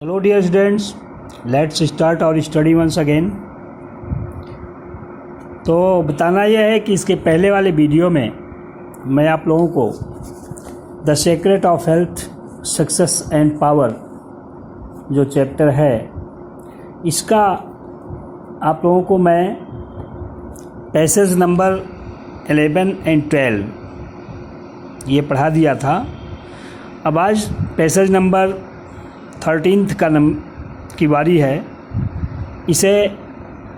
Hello dear students, let's start our study once again। तो बताना यह है कि इसके पहले वाले वीडियो में मैं आप लोगों को the secret of health success and power जो चैप्टर है इसका आप लोगों को मैं पैसेज नंबर 11 एंड 12 ये पढ़ा दिया था। अब आज पैसेज नंबर 13 की बारी है, इसे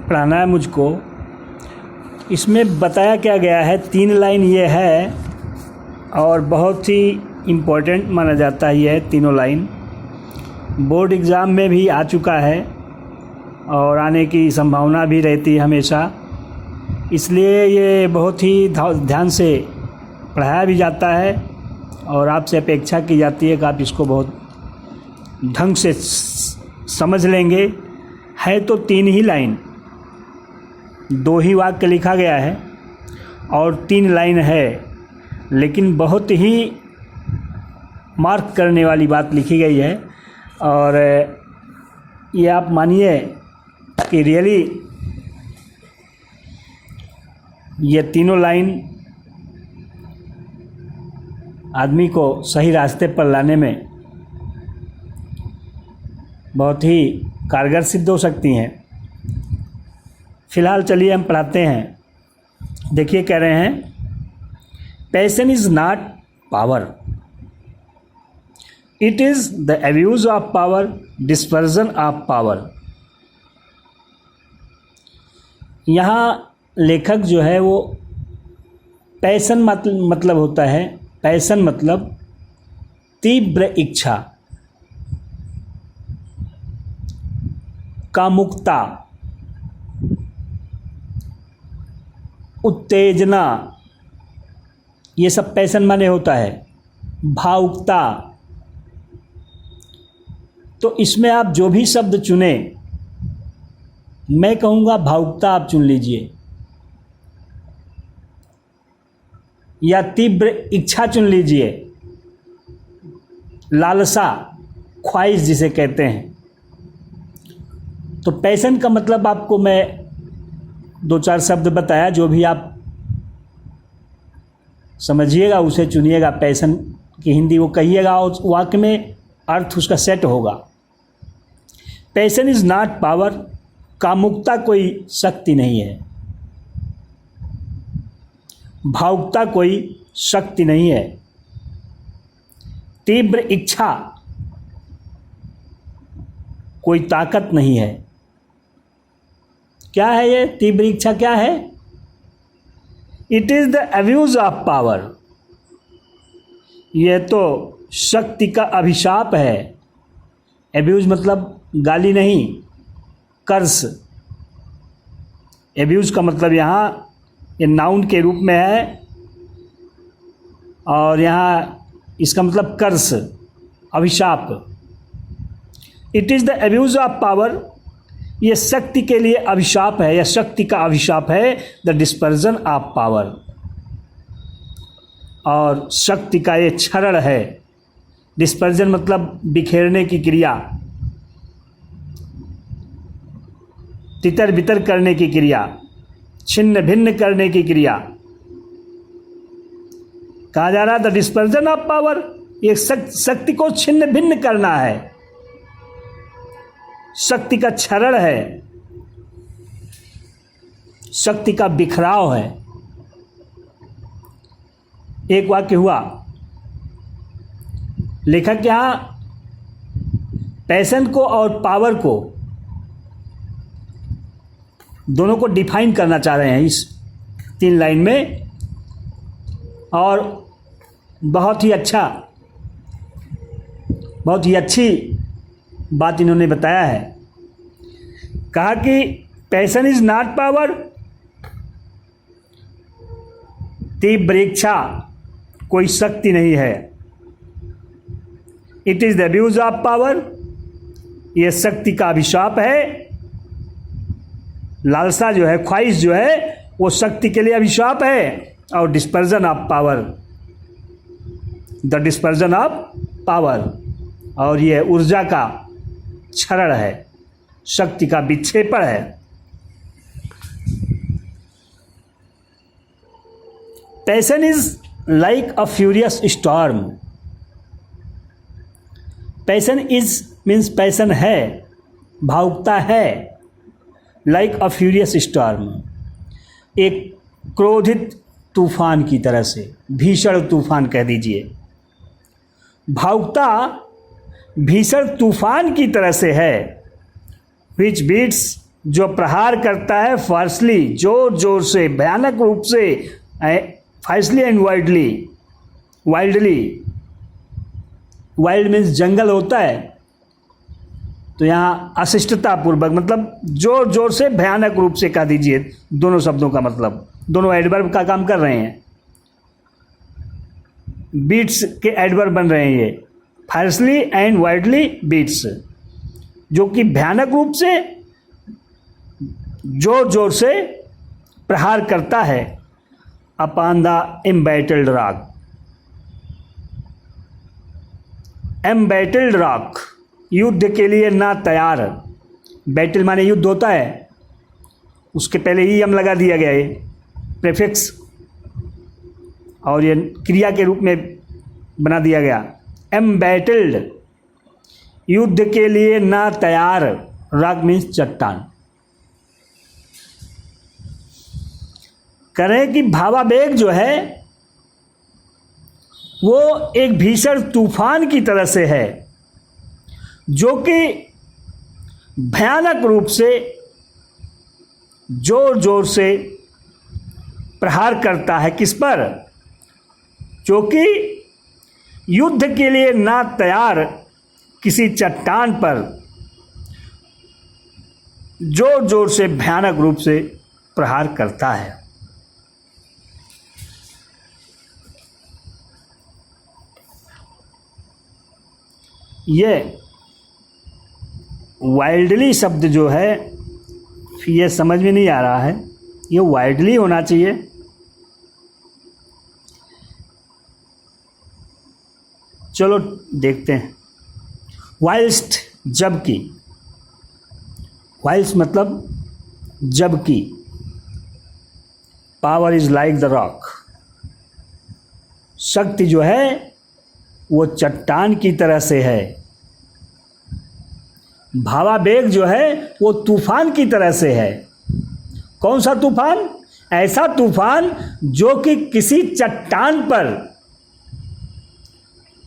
पढ़ाना है मुझको। इसमें बताया क्या गया है, 3 लाइन ये है और बहुत ही इम्पोर्टेंट माना जाता है। ये तीनों लाइन बोर्ड एग्ज़ाम में भी आ चुका है और आने की संभावना भी रहती है हमेशा, इसलिए ये बहुत ही ध्यान से पढ़ाया भी जाता है और आपसे अपेक्षा की जाती है कि आप इसको बहुत ढंग से समझ लेंगे। है तो 3 ही लाइन, 2 ही वाक्य लिखा गया है और 3 लाइन है, लेकिन बहुत ही मार्क करने वाली बात लिखी गई है। और ये आप मानिए कि रियली ये तीनों लाइन आदमी को सही रास्ते पर लाने में बहुत ही कारगर सिद्ध हो सकती हैं। फिलहाल चलिए हम पढ़ाते हैं। देखिए कह रहे हैं, passion is not power, it is the abuse of power, dispersion of power. यहाँ लेखक जो है वो पैशन मतलब होता है, पैशन मतलब तीव्र इच्छा, कामुकता, उत्तेजना, ये सब पैशन माने होता है। भावुकता, तो इसमें आप जो भी शब्द चुने, मैं कहूँगा भावुकता आप चुन लीजिए या तीव्र इच्छा चुन लीजिए, लालसा, ख्वाहिश जिसे कहते हैं। तो पैशन का मतलब आपको मैं 2-4 शब्द बताया, जो भी आप समझिएगा उसे चुनिएगा। पैशन की हिंदी वो कहिएगा और वाक्य में अर्थ उसका सेट होगा। पैशन इज़ नॉट पावर, कामुकता कोई शक्ति नहीं है, भावुकता कोई शक्ति नहीं है, तीव्र इच्छा कोई ताकत नहीं है। क्या है ये तीव्र इच्छा? क्या है? It is the abuse of power, यह तो शक्ति का अभिशाप है। अब्यूज़ मतलब गाली नहीं, कर्स। अब्यूज़ का मतलब यहाँ ये नाउन के रूप में है और यहाँ इसका मतलब कर्स, अभिशाप। It is the abuse of power, ये शक्ति के लिए अभिशाप है या शक्ति का अभिशाप है। द डिस्पर्जन ऑफ पावर, और शक्ति का ये क्षरण है। डिस्पर्जन मतलब बिखेरने की क्रिया, तितर बितर करने की क्रिया, छिन्न भिन्न करने की क्रिया। कहा जा रहा द डिस्पर्जन ऑफ पावर, ये शक्ति को छिन्न भिन्न करना है, शक्ति का क्षरण है, शक्ति का बिखराव है। एक वाक्य हुआ, लेखक यहां पैशन को और पावर को दोनों को डिफाइन करना चाह रहे हैं इस 3 लाइन में, और बहुत ही अच्छी बात इन्होंने बताया है। कहा कि पैशन इज नॉट पावर, तीव्र इच्छा कोई शक्ति नहीं है। It is the abuse of power, यह शक्ति का अभिशाप है। लालसा जो है, ख्वाहिश जो है, वो शक्ति के लिए अभिशाप है। और dispersion of power, the dispersion of power, और ये ऊर्जा का क्षरण है, शक्ति का विक्षेपण है। Passion is like a furious storm. Passion is means passion है, भावुकता है, लाइक अ फ्यूरियस स्टॉर्म, एक क्रोधित तूफान की तरह से, भीषण तूफान कह दीजिए। भावुकता भीषण तूफान की तरह से है। विच बीट्स, जो प्रहार करता है, फार्सली, जोर जोर से, भयानक रूप से, फार्सली एंड वाइल्डली। वाइल्ड मीन्स जंगल होता है, तो यहाँ अशिष्टतापूर्वक मतलब जोर जोर से, भयानक रूप से कह दीजिए। दोनों शब्दों का मतलब, दोनों एडवर्ब का काम कर रहे हैं। बीट्स के एडवर्ब बन रहे हैं ये, फायरसली एंड वाइडली बीट्स, जो कि भयानक रूप से, जोर जोर से प्रहार करता है अपॉन द एम्बैटल्ड रॉक। एम्बैटल्ड रॉक, युद्ध के लिए ना तैयार। बैटल माने युद्ध होता है, उसके पहले ही हम लगा दिया गया है प्रेफिक्स, और ये क्रिया के रूप में बना दिया गया। एम्बैटल्ड, युद्ध के लिए ना तैयार। रॉक मीन्स चट्टान। करें कि भावावेग जो है वो एक भीषण तूफान की तरह से है, जो कि भयानक रूप से, जोर जोर से प्रहार करता है किस पर? जो कि युद्ध के लिए ना तैयार किसी चट्टान पर जोर जोर से, भयानक रूप से प्रहार करता है। ये वाइल्डली शब्द जो है ये समझ में नहीं आ रहा है, ये वाइल्डली होना चाहिए। चलो देखते हैं। वाइल्स्ट, जबकि, वाइल्स मतलब जबकि। Power is like the rock, शक्ति जो है वो चट्टान की तरह से है। भावावेग जो है वो तूफान की तरह से है। कौन सा तूफान? ऐसा तूफान जो कि किसी चट्टान पर,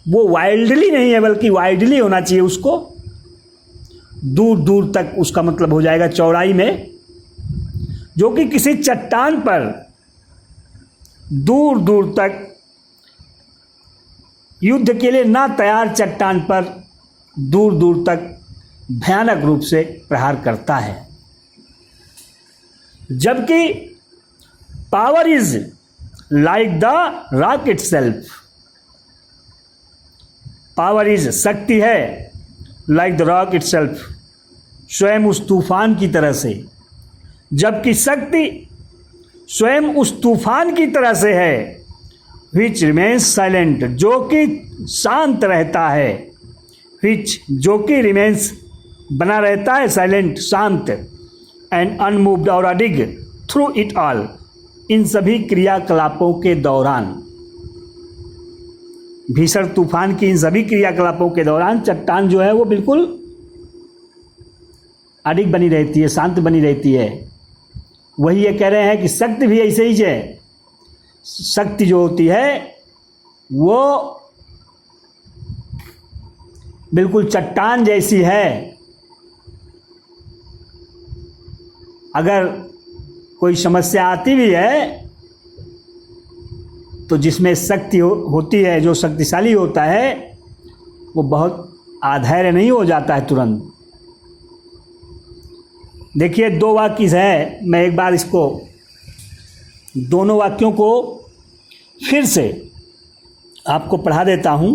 वो वाइल्डली नहीं है बल्कि वाइडली होना चाहिए उसको, दूर दूर तक उसका मतलब हो जाएगा चौड़ाई में, जो कि किसी चट्टान पर दूर दूर तक, युद्ध के लिए ना तैयार चट्टान पर दूर दूर तक भयानक रूप से प्रहार करता है। जबकि power is like the rock itself, power is, शक्ति है, लाइक द रॉक इटसेल्फ, स्वयं उस तूफान की तरह से। जबकि शक्ति स्वयं उस तूफान की तरह से है, विच रिमेन्स साइलेंट, जो कि शांत रहता है, विच, जो कि रिमेन्स, बना रहता है, साइलेंट, शांत, एंड अनमूव्ड और अडिग थ्रू इट ऑल, इन सभी क्रियाकलापों के दौरान। भीषण तूफान की इन सभी क्रियाकलापों के दौरान चट्टान जो है वो बिल्कुल अडिग बनी रहती है, शांत बनी रहती है। वही ये कह रहे हैं कि शक्ति भी ऐसे ही है। शक्ति जो होती है वो बिल्कुल चट्टान जैसी है। अगर कोई समस्या आती भी है तो जिसमें शक्ति होती है, जो शक्तिशाली होता है, वो बहुत आधैर्य नहीं हो जाता है तुरंत। देखिए, दो वाक्य है, मैं एक बार इसको, दोनों वाक्यों को फिर से आपको पढ़ा देता हूँ।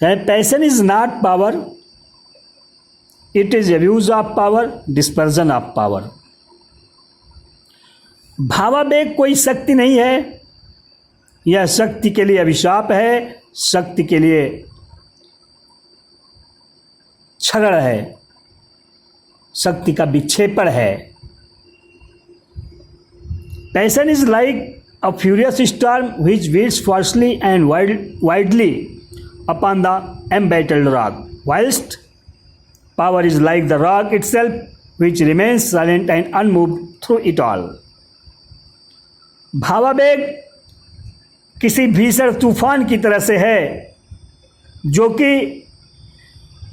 Passion is not power, it is abuse of power, dispersion of power. भावावेग कोई शक्ति नहीं है, यह शक्ति के लिए अभिशाप है, शक्ति के लिए छगड़ है, शक्ति का विक्षेपण है। Passion is like a furious storm which beats fiercely and widely upon the embattled rock, whilst power is like the rock itself which remains silent and unmoved through it all. भावावेग किसी भीषण तूफान की तरह से है जो कि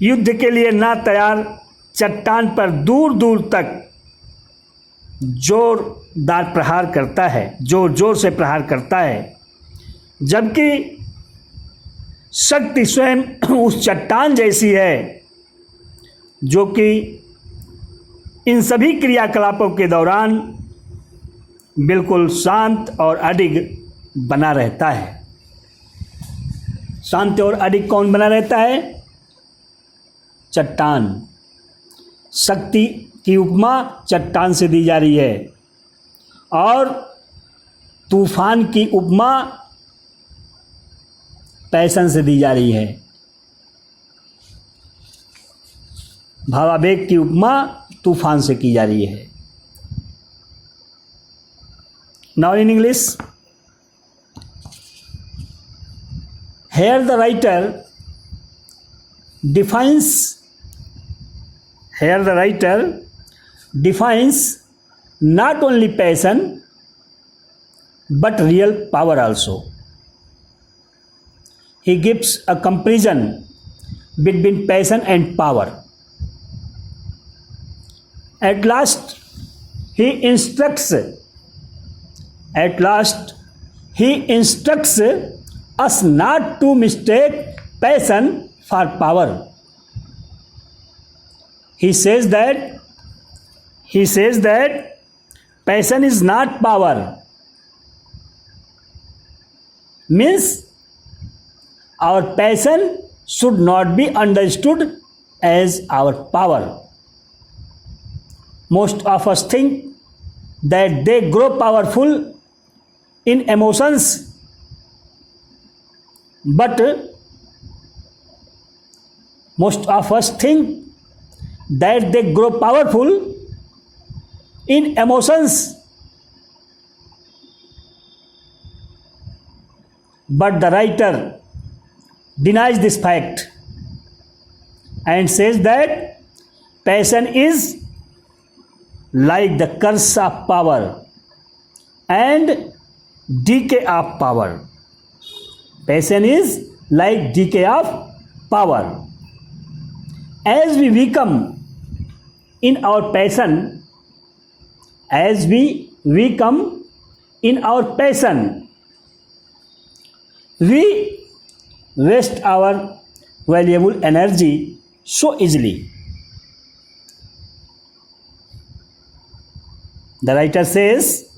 युद्ध के लिए ना तैयार चट्टान पर दूर दूर तक जोरदार प्रहार करता है, जोर जोर से प्रहार करता है, जबकि शक्ति स्वयं उस चट्टान जैसी है जो कि इन सभी क्रियाकलापों के दौरान बिल्कुल शांत और अडिग बना रहता है। शांत और अडिग कौन बना रहता है? चट्टान। शक्ति की उपमा चट्टान से दी जा रही है और तूफान की उपमा पैशन से दी जा रही है। भावावेग की उपमा तूफान से की जा रही है। Now in English, here the writer defines not only passion but real power also. He gives a comparison between passion and power. At last he instructs us not to mistake passion for power. He says that passion is not power. Means our passion should not be understood as our power. Most of us think that they grow powerful in emotions, but most of us think that they grow powerful in emotions, but the writer denies this fact and says that passion is like the curse of power and decay of power. Passion is like decay of power. As we become in our passion, we waste our valuable energy so easily. The writer says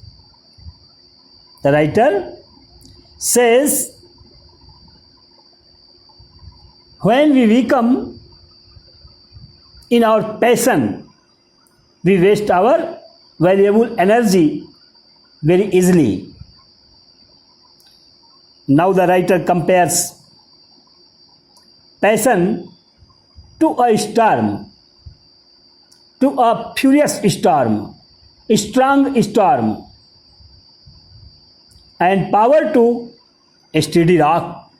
when we become in our passion, we waste our valuable energy very easily. Now the writer compares passion to a storm, to a furious storm, a strong storm, and power to a steady rock.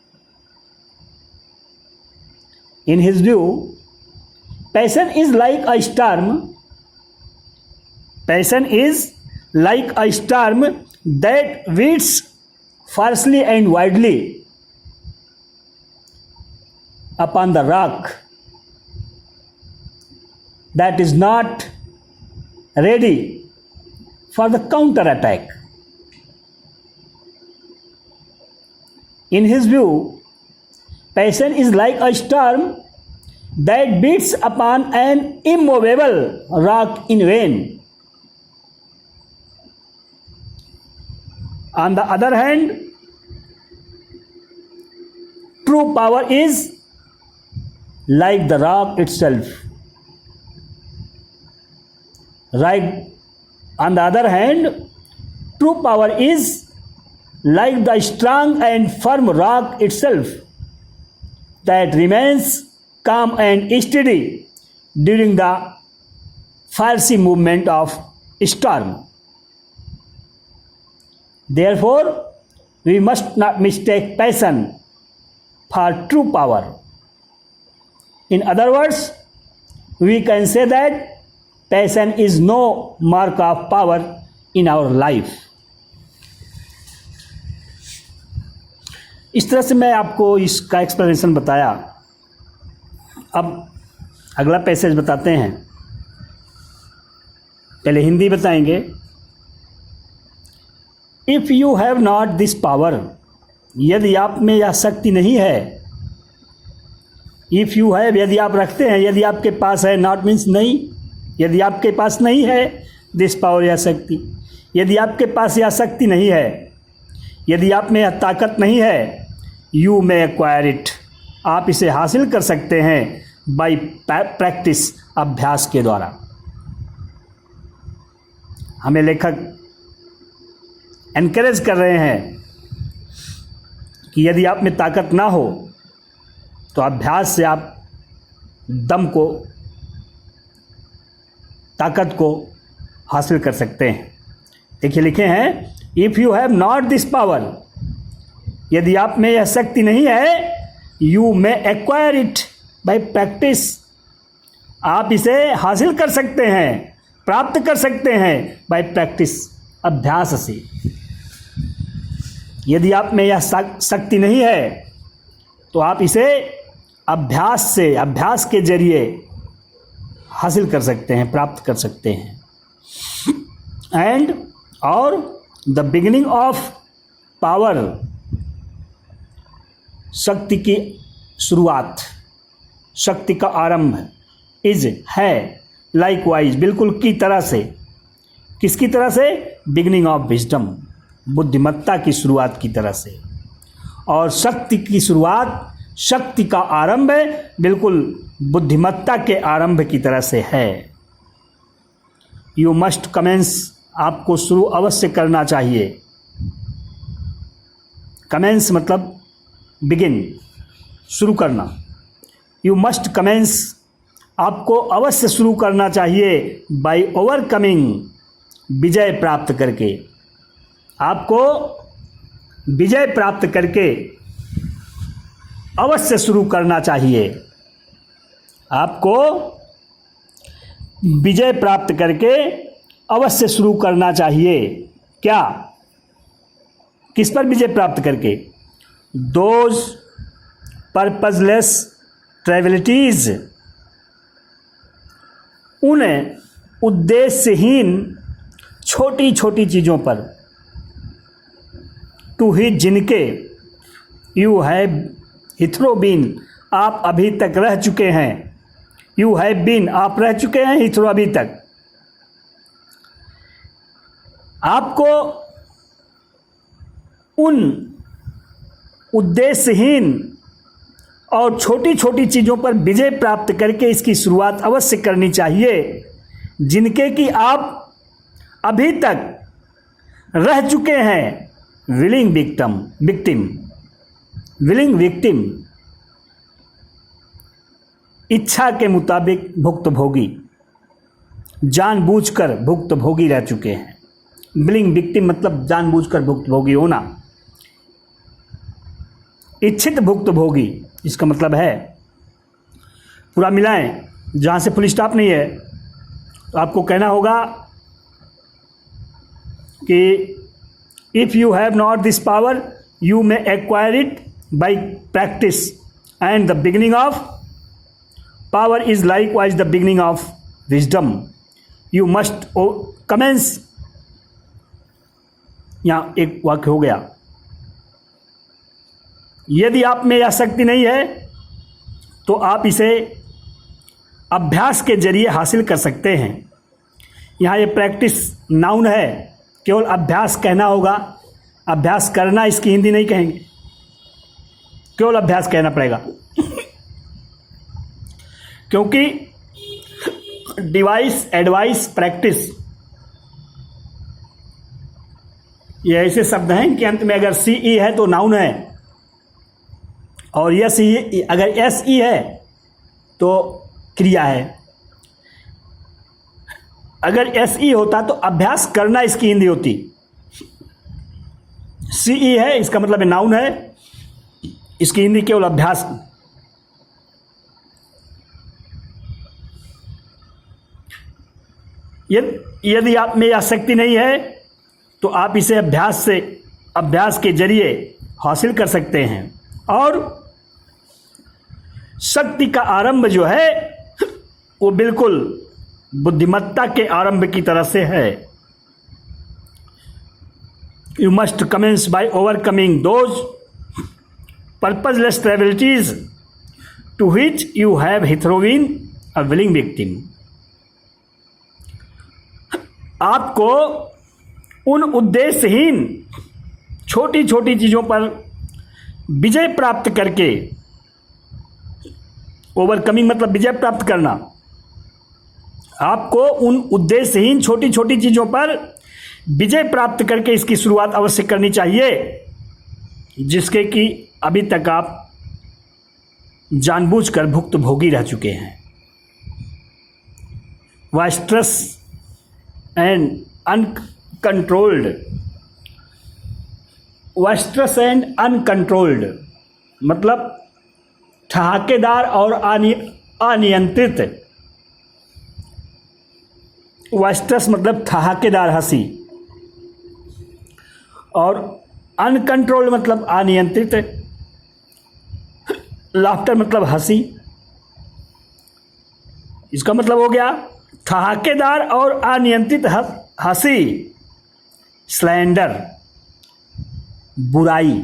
In his view, passion is like a storm. Passion is like a storm that beats fiercely and widely upon the rock that is not ready for the counter attack. In his view, passion is like a storm that beats upon an immovable rock in vain. On the other hand, true power is like the rock itself. Right? On the other hand, true power is like the strong and firm rock itself that remains calm and steady during the fiery movement of storm. Therefore, we must not mistake passion for true power. In other words, we can say that passion is no mark of power in our life. इस तरह से मैं आपको इसका explanation बताया। अब अगला passage बताते हैं। पहले हिंदी बताएंगे। If you have not this power, यदि आप में यह शक्ति नहीं है। इफ़ यू हैव, यदि आप रखते हैं, यदि आपके पास है, नॉट मीन्स नहीं, यदि आपके पास नहीं है दिस पावर, यह शक्ति, यदि आपके पास यह शक्ति नहीं है, यदि आप में यह ताकत नहीं है, यू मे एक्वायर इट, आप इसे हासिल कर सकते हैं बाई प्रैक्टिस, अभ्यास के द्वारा। हमें लेखक एनकरेज कर रहे हैं कि यदि आप में ताकत ना हो तो अभ्यास से आप दम को, ताकत को हासिल कर सकते हैं। देखिए लिखे हैं, if you have not this power, यदि आप में यह शक्ति नहीं है, you may acquire it by practice, आप इसे हासिल कर सकते हैं, प्राप्त कर सकते हैं बाय प्रैक्टिस, अभ्यास से। यदि आप में यह शक्ति नहीं है तो आप इसे अभ्यास से, अभ्यास के जरिए हासिल कर सकते हैं, प्राप्त कर सकते हैं। एंड और द बिगिनिंग ऑफ पावर, शक्ति की शुरुआत, शक्ति का आरंभ, इज है, लाइकवाइज, बिल्कुल की तरह से, किसकी तरह से? बिगिनिंग ऑफ विजडम, बुद्धिमत्ता की शुरुआत की तरह से। और शक्ति की शुरुआत, शक्ति का आरंभ बिल्कुल बुद्धिमत्ता के आरंभ की तरह से है। यू मस्ट कमेंस, आपको शुरू अवश्य करना चाहिए। कमेंस मतलब बिगिन, शुरू करना। यू मस्ट कमेंस, आपको अवश्य शुरू करना चाहिए बाय ओवरकमिंग, विजय प्राप्त करके। आपको विजय प्राप्त करके अवश्य शुरू करना चाहिए। आपको विजय प्राप्त करके अवश्य शुरू करना चाहिए। क्या? किस पर विजय प्राप्त करके? दोज पर्पजलेस ट्रैवलिटीज, उन उद्देश्यहीन छोटी छोटी चीज़ों पर, टू ही जिनके यू हैव हिथ्रो बीन, आप अभी तक रह चुके हैं। यू हैव बीन, आप रह चुके हैं, हिथ्रो अभी तक। आपको उन उद्देश्यहीन और छोटी छोटी चीज़ों पर विजय प्राप्त करके इसकी शुरुआत अवश्य करनी चाहिए, जिनके कि आप अभी तक रह चुके हैं। विलिंग विक्टिम, विलिंग विक्टिम, इच्छा के मुताबिक भुक्तभोगी, जानबूझकर भुक्तभोगी रह चुके हैं। विलिंग विक्टिम मतलब जानबूझकर भुक्तभोगी होना। इच्छित भुक्तभोगी, इसका मतलब है, पूरा मिलाएं, जहाँ से फुल स्टॉप नहीं है तो आपको कहना होगा कि if you have not this power, you may acquire it by practice, and the beginning of power is likewise the beginning of wisdom. You must commence, यहाँ एक वाक्य हो गया। यदि आप में यह शक्ति नहीं है तो आप इसे अभ्यास के जरिए हासिल कर सकते हैं। यहाँ ये प्रैक्टिस नाउन है, केवल अभ्यास कहना होगा। अभ्यास करना इसकी हिंदी नहीं कहेंगे, केवल अभ्यास कहना पड़ेगा। क्योंकि डिवाइस, एडवाइस, प्रैक्टिस ये ऐसे शब्द हैं कि अंत में अगर सी ई है तो नाउन है, और यस ई, अगर एस ई है तो क्रिया है। अगर SE होता तो अभ्यास करना इसकी हिंदी होती। CE है, इसका मतलब नाउन है, इसकी हिंदी केवल अभ्यास। यदि आप में यह शक्ति नहीं है तो आप इसे अभ्यास के जरिए हासिल कर सकते हैं। और शक्ति का आरंभ जो है वो बिल्कुल बुद्धिमत्ता के आरंभ की तरह से है। You must commence by overcoming those purposeless irritabilities to which you have hitherto been a willing victim. आपको उन उद्देश्यहीन छोटी छोटी चीज़ों पर विजय प्राप्त करके, ओवरकमिंग मतलब विजय प्राप्त करना, आपको उन उद्देश्यहीन छोटी छोटी चीज़ों पर विजय प्राप्त करके इसकी शुरुआत अवश्य करनी चाहिए, जिसके कि अभी तक आप जानबूझकर भुक्तभोगी रह चुके हैं। वाइस्ट्रस एंड अनकंट्रोल्ड मतलब ठहाकेदार और अनियंत्रित। वाइस्ट्रस मतलब ठहाकेदार हंसी, और अनकंट्रोल्ड मतलब अनियंत्रित। लाफ्टर मतलब हंसी। इसका मतलब हो गया ठहाकेदार और अनियंत्रित हंसी, स्लैंडर बुराई,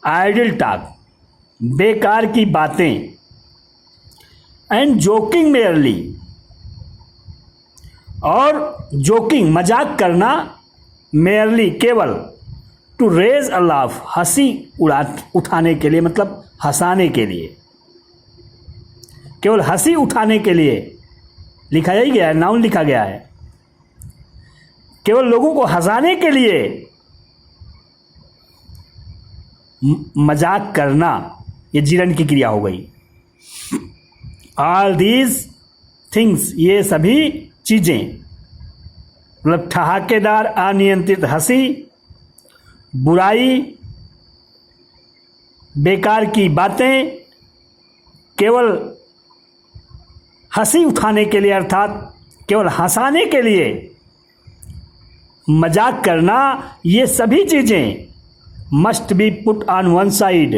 आइडल टॉक बेकार की बातें, एंड जोकिंग मेयरली और जोकिंग मजाक करना, मेयरली केवल, टू रेज अ लाफ हंसी उठाने के लिए मतलब हंसाने के लिए, केवल हंसी उठाने के लिए लिखा ही गया है, नाउन लिखा गया है। केवल लोगों को हंसाने के लिए मजाक करना, ये जीवन की क्रिया हो गई। ऑल दीज थिंग्स, ये सभी चीजें मतलब ठहाकेदार अनियंत्रित हंसी, बुराई, बेकार की बातें, केवल हंसी उठाने के लिए अर्थात केवल हंसाने के लिए मजाक करना, ये सभी चीज़ें must be put on one side,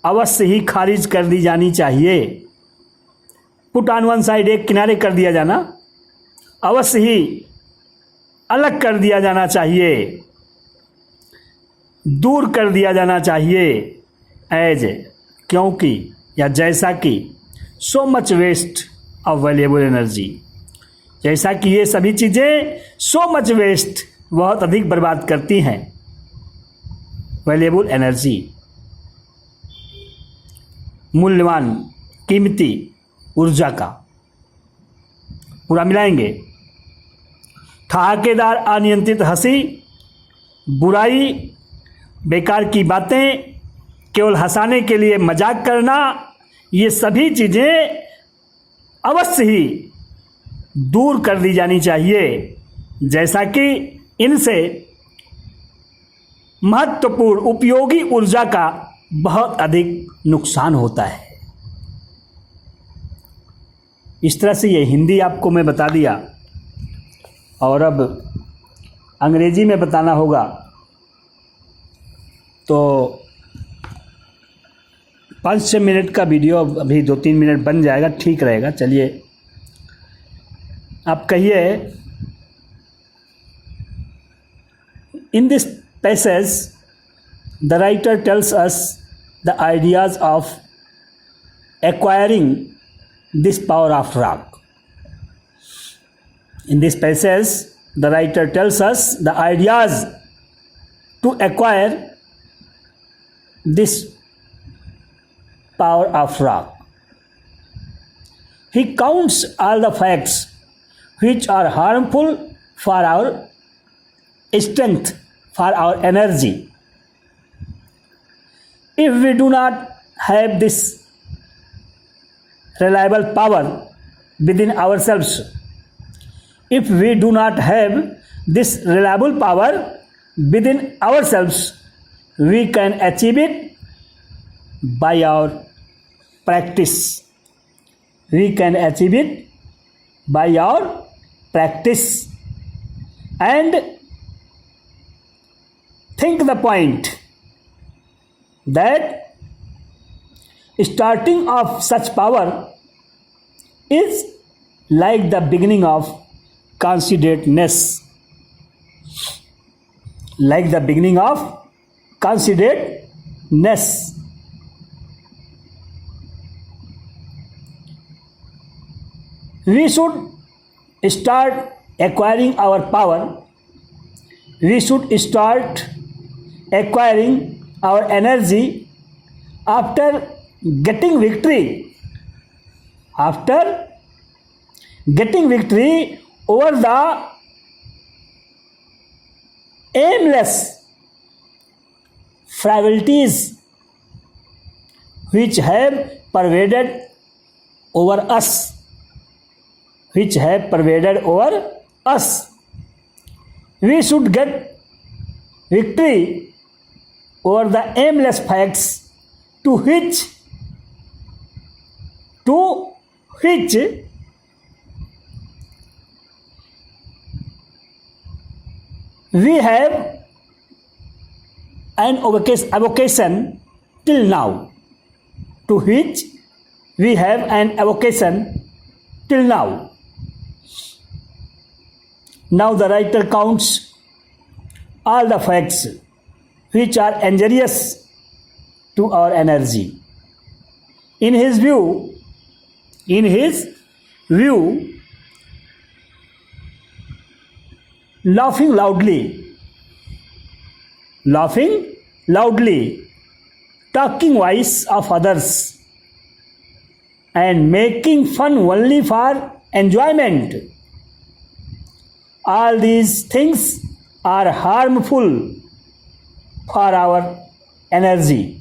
अवश्य ही खारिज कर दी जानी चाहिए। पुट ऑन वन साइड, एक किनारे कर दिया जाना, अवश्य ही अलग कर दिया जाना चाहिए, दूर कर दिया जाना चाहिए। एज क्योंकि या जैसा कि so much waste of valuable energy, जैसा कि ये सभी चीज़ें सो मच वेस्ट बहुत अधिक बर्बाद करती हैं वैल्यूएबल एनर्जी, मूल्यवान कीमती ऊर्जा का। पूरा मिलाएंगे। ठहाकेदार अनियंत्रित हंसी, बुराई, बेकार की बातें, केवल हंसाने के लिए मजाक करना, ये सभी चीज़ें अवश्य ही दूर कर दी जानी चाहिए, जैसा कि इनसे महत्वपूर्ण उपयोगी ऊर्जा का बहुत अधिक नुकसान होता है। इस तरह से ये हिंदी आपको मैं बता दिया, और अब अंग्रेजी में बताना होगा तो 5-6 मिनट का वीडियो अभी 2-3 मिनट बन जाएगा, ठीक रहेगा। चलिए आप कहिए, in this passage the writer tells us the ideas of acquiring this power of rock. In this passage, the writer tells us the ideas to acquire this power of rock. He counts all the facts which are harmful for our strength, for our energy. If we do not have this reliable power within ourselves. If we do not have this reliable power within ourselves, we can achieve it by our practice. We can achieve it by our practice. And think the point that starting of such power is like the beginning of considerateness. Like the beginning of considerateness. We should start acquiring our power. We should start acquiring our energy after getting victory. After getting victory over the aimless frivolities which have pervaded over us. Which have pervaded over us. We should get victory over the aimless facts to which we have an avocation till now. To which we have an avocation till now. Now the writer counts all the facts which are injurious to our energy. In his view, laughing loudly, talking wise of others, and making fun only for enjoyment, all these things are harmful for our energy.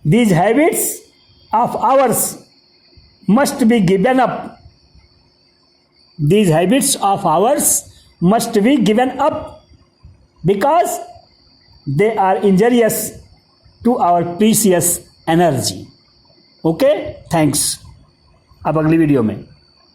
These habits of ours must be given up. These habits of ours must be given up because they are injurious to our precious energy. Okay, thanks. अब अगली video में